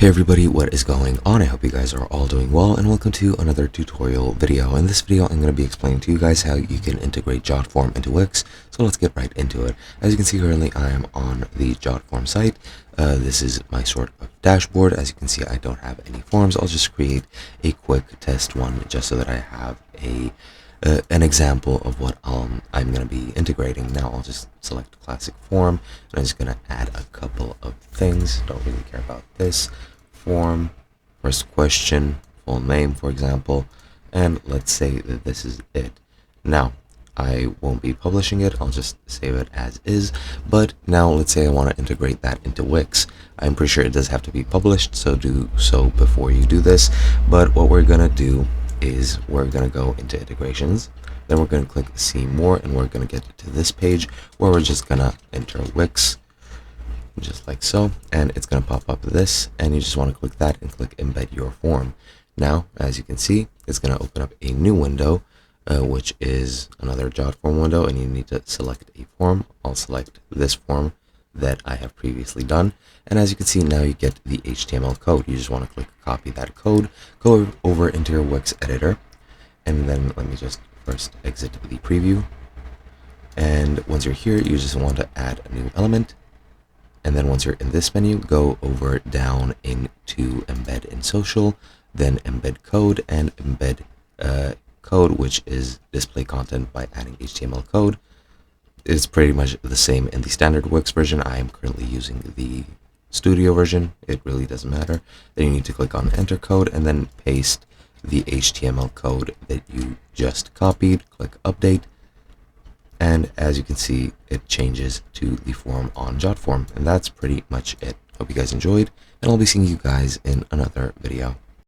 Hey everybody, what is going on? I hope you guys are all doing well, and welcome to another tutorial video. In this video, I'm going to be explaining to you guys how you can integrate Jotform into Wix. So let's get right into it. As you can see, currently I am on the Jotform site. This is my sort of dashboard. As you can see, I don't have any forms. I'll just create a quick test one just so that I have an example of what I'm going to be integrating. Now I'll just select classic form, and I'm just going to add a couple of things. Don't really care about this. Form, first question, full name, for example, and let's say that this is it. Now I won't be publishing it, I'll just save it as is. But now let's say I want to integrate that into Wix. I'm pretty sure it does have to be published, so do so before you do this. But what we're gonna do is we're gonna go into integrations, then we're gonna click see more, and we're gonna get to this page where we're just gonna enter Wix just like so, and it's going to pop up this, and you just want to click that and click embed your form. Now as you can see, it's going to open up a new window, which is another Jotform window, and you need to select a form. I'll select this form that I have previously done, and as you can see, now you get the HTML code. You just want to click copy that code, go over into your Wix editor, and then let me just first exit the preview. And once you're here, you just want to add a new element. And then once you're in this menu, go over down into embed in social, then embed code, and embed code, which is display content by adding HTML code. It's pretty much the same in the standard Wix version. I am currently using the studio version. It really doesn't matter. Then you need to click on enter code and then paste the HTML code that you just copied. Click update. And as you can see, it changes to the form on Jotform. And that's pretty much it. Hope you guys enjoyed, and I'll be seeing you guys in another video.